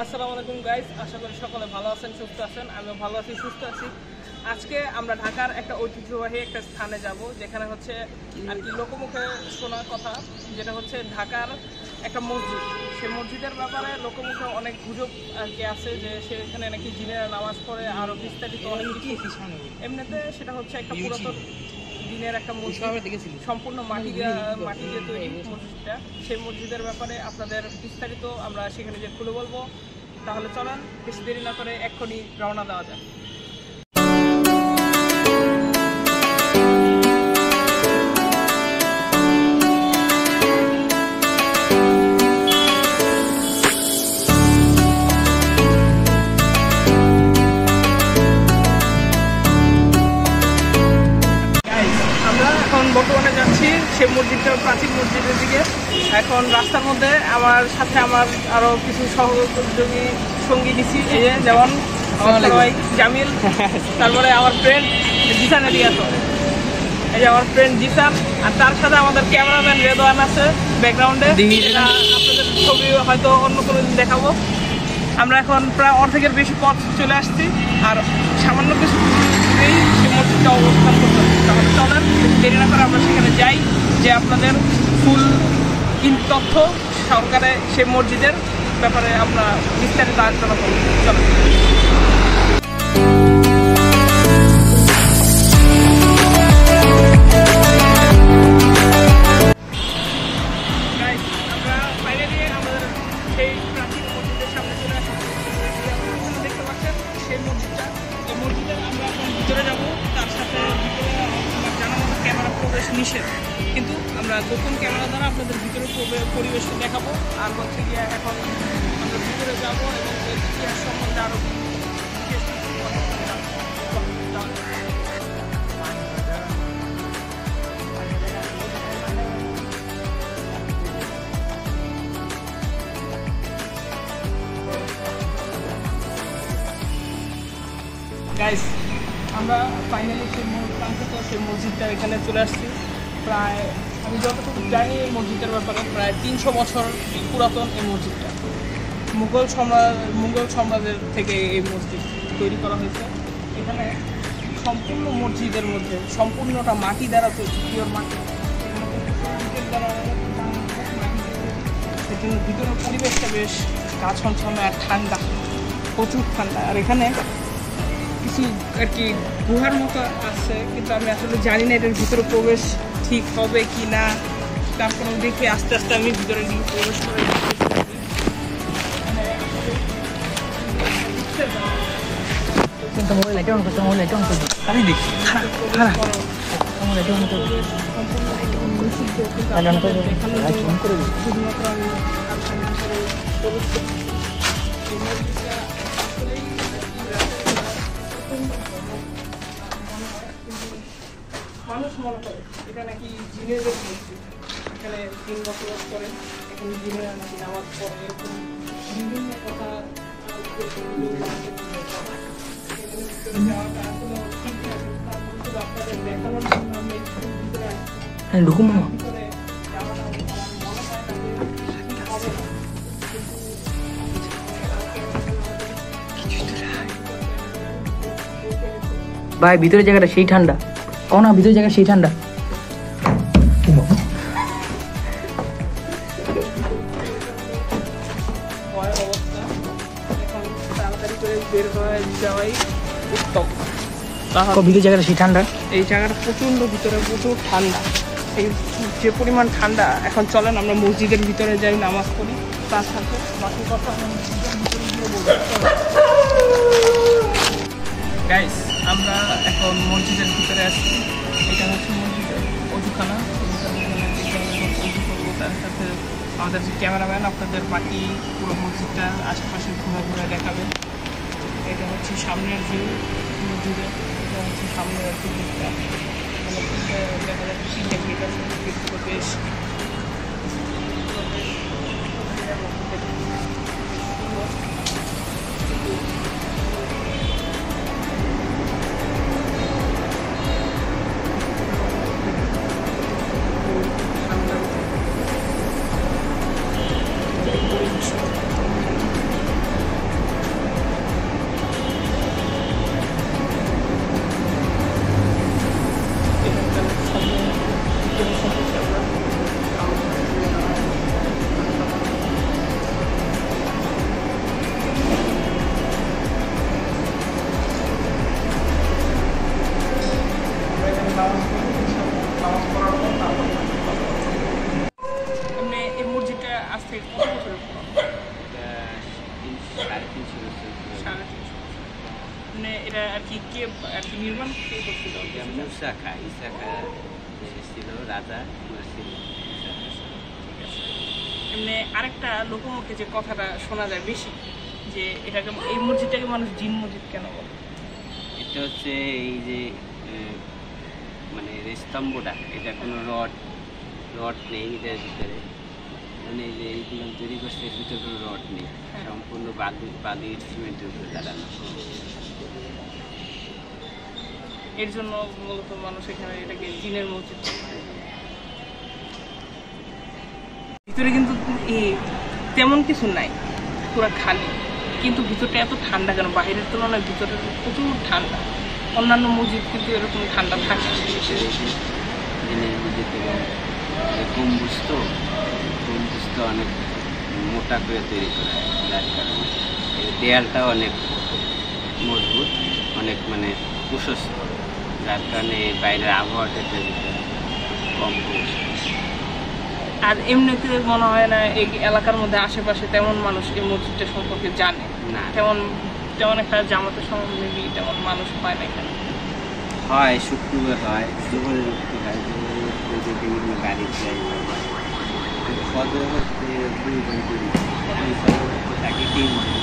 আসসালামু আলাইকুম গাইস, আশা করি সকলে ভালো আছেন, সুস্থ আছেন। আমিও ভালো আছি, সুস্থ আছি। আজকে আমরা ঢাকার একটা ঐতিহ্যবাহী একটা স্থানে যাব, যেখানে হচ্ছে আর কি লোকমুখে শোনা কথা, যেটা হচ্ছে ঢাকার একটা মসজিদ। সেই মসজিদের ব্যাপারে লোকমুখে অনেক গুজব আর কি আছে, যে সেখানে নাকি জিনেরা নামাজ পড়ে, আরও বিস্তারিত অনেক কিছু। এমনিতে সেটা হচ্ছে একটা পুরাতন দিনের একটা মসজিদ, সম্পূর্ণ মাটি দিয়ে তৈরি মসজিদটা। সেই মসজিদের ব্যাপারে আপনাদের বিস্তারিত আমরা সেখানে যে খুলে বলবো। তাহলে চলেন বেশি দেরি না করে এক্ষুনি রওনা দেওয়া যায়। বর্তমানে যাচ্ছি সেই মসজিদটা, প্রাচীন মসজিদের দিকে। এখন রাস্তার মধ্যে আমার সাথে আমার আরো কিছু সহযোগী সঙ্গী নিচ্ছি, এই যে যেমন জামিল, তারপরে আমার ফ্রেন্ড জিসান এদিকে আছে, এই যে আমার ফ্রেন্ড জিসান, আর তার সাথে আমাদের ক্যামেরাম্যান রেদওয়ান আছে ব্যাকগ্রাউন্ডে। আপনাদের ছবি হয়তো অন্য কোনো দিন দেখাবো। আমরা এখন প্রায় অর্ধেকের বেশি পথ চলে আসছি, আর সামান্য কিছু সেই মসজিদটা অবস্থান করতে হবে। তাহলে চলেন দেরি না করে আমরা সেখানে যাই, যে আপনাদের ফুল তথ্য সহকারে সেই মসজিদের ব্যাপারে আমরা বিস্তারিত আলোচনা করব। চলেন। আমরা ফাইনালি আমাদের সেই প্রাচীন মসজিদের সামনে চলে আসি। দেখতে পাচ্ছেন সেই মসজিদটা, এই মসজিদে আমরা এখন ভিতরে যাবো। তার সাথে ভিতরে আমার জানা মতো ক্যামেরা প্রবেশ নিষেধ, কিন্তু আমরা গোপন ক্যামেরা দ্বারা আপনাদের ভিতরে পরিবেশটা দেখাবো। আর হচ্ছে গিয়ে এখন আমরা ভিতরে যাবো এবং এর ইতিহাস সম্বন্ধে আরও গাইস, আমরা ফাইনালি সেই মসজিদটা এখানে চলে আসছি। প্রায় আমি যতটুকু জানি এই মসজিদের ব্যাপারে প্রায় 300 বছর পুরাতন এই মসজিদটা। মুঘল সাম্রাজ্যের থেকে এই মসজিদ তৈরি করা হয়েছে। এখানে সম্পূর্ণ মসজিদের মধ্যে সম্পূর্ণটা মাটি দ্বারা তৈরি, পিওর মাটি। ভিতরের পরিবেশটা বেশ গা ছমছমে আর ঠান্ডা, প্রচুর ঠান্ডা। আর এখানে কিছু আর কি গুহার মতো আছে, কিন্তু আমি আসলে জানি না এটার ভিতরে প্রবেশ ঠিক হবে কি না। তারপরে দেখি আস্তে আস্তে আমি ভিতরে গিয়ে প্রবেশ করে মানুষ মনে করে এটা নাকি জিনের মসজিদ। এখানে 3 বছর পরে এখানে জিনেরা নাকি নামাজ পড়ে, এরকম বিভিন্ন কথা আপনাদের দেখানোর জন্য আমি ভাই ভিতরে জায়গাটা সেই ঠান্ডা, কও না ভিতরে জায়গা সেই ঠান্ডা। ভিতরে জায়গাটা সেই ঠান্ডা, এই জায়গাটা প্রচন্ড ভিতরে প্রচুর ঠান্ডা। এই যে পরিমাণ ঠান্ডা, এখন চলেন আমরা মসজিদের ভিতরে যাই, নামাজ পড়ি। তার সাথে বাকি কথা আমরা মসজিদের ভিতরে গিয়ে বলবো। গাইস, আমরা এখন মসজিদের ভিতরে আছি। এটা হচ্ছে মসজিদের অজুখানা। তার সাথে আমাদের যে ক্যামেরাম্যান আপনাদের বাকি পুরো মসজিদটা আশেপাশে ঘুরে দেখাবে। এটা হচ্ছে সামনের ভিউ মসজিদের, এটা হচ্ছে সামনের একটা দিকটা। দেখা যাচ্ছে 3টা গেট আছে, গেটগুলো বেশ এমনি এটা আর কি কে আর কি নির্মাণ কে করছিল? ইসাখা ছিল রাজা ছিল। এমনি আরেকটা লোকমুখে যে কথাটা শোনা যায় বেশি, যে এটাকে এই মসজিদটাকে মানুষ জিন মসজিদ কেন বলে? এটা হচ্ছে এই যে মানে স্তম্ভটা, এটা কোনো রড নেই এটার ভিতরে, মানে এই যে এইগুলো তৈরি করছে এর ভিতরে কোনো রড নেই, সম্পূর্ণ বালির সিমেন্টের উপরে দাঁড়ানো। এর জন্য মূলত মানুষ এখানে এটাকে জিনের মসজিদ বলে। ভিতরে কিন্তু তেমন কিছু নাই, পুরো খালি, কিন্তু ভিতরটা এত ঠান্ডা কেন? বাইরের তুলনায় ভিতরে প্রচুর ঠান্ডা। অন্যান্য মসজিদ কিন্তু এরকম ঠান্ডা থাকে না। জিনের মধ্যে গম্বুজ তো অনেক মোটা করে তৈরি করা হয়, যার কারণে দেয়ালটাও অনেক মজবুত, অনেক মানে প্রশস্ত, যার কারণে বাইরের আবহাওয়াটা কম পড়ছে। আর এমনিতে মনে হয় না এই এলাকার মধ্যে আশেপাশে তেমন মানুষ এই মসজিদটা সম্পর্কে জানে না, তেমন একটা জামাতের সম্বন্ধে তেমন মানুষ হয় না এখানে। হয় শুক্রবার হয়, দুপুরে রক্ত হয়, দুপুরে রক্ত যে বিভিন্ন গাড়ির ড্রাইভার হয়। ফজর হচ্ছে 2 ঘন্টা, ওই ফজর হচ্ছে থাকে 3 ঘন্টা।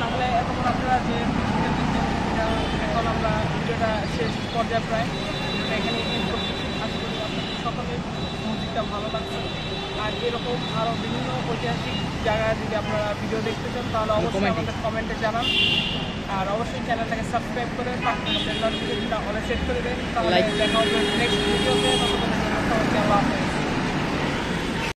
তাহলে এতক্ষণ আপনারা যে এখন আমরা ভিডিওটা শেষ পর্যায়ে প্রায় এখানে আশা করি আপনাদের সকলের মসজিদটা ভালো লাগছে। আর এরকম আরও বিভিন্ন ঐতিহাসিক জায়গায় যদি আপনারা ভিডিও দেখতে চান তাহলে অবশ্যই আমাদের কমেন্টে জানান। আর অবশ্যই চ্যানেলটাকে সাবস্ক্রাইব করে নোটিফিকেশনটা অলে সেট করে দেন। তাহলে দেখা হবে নেক্সট ভিডিওতে।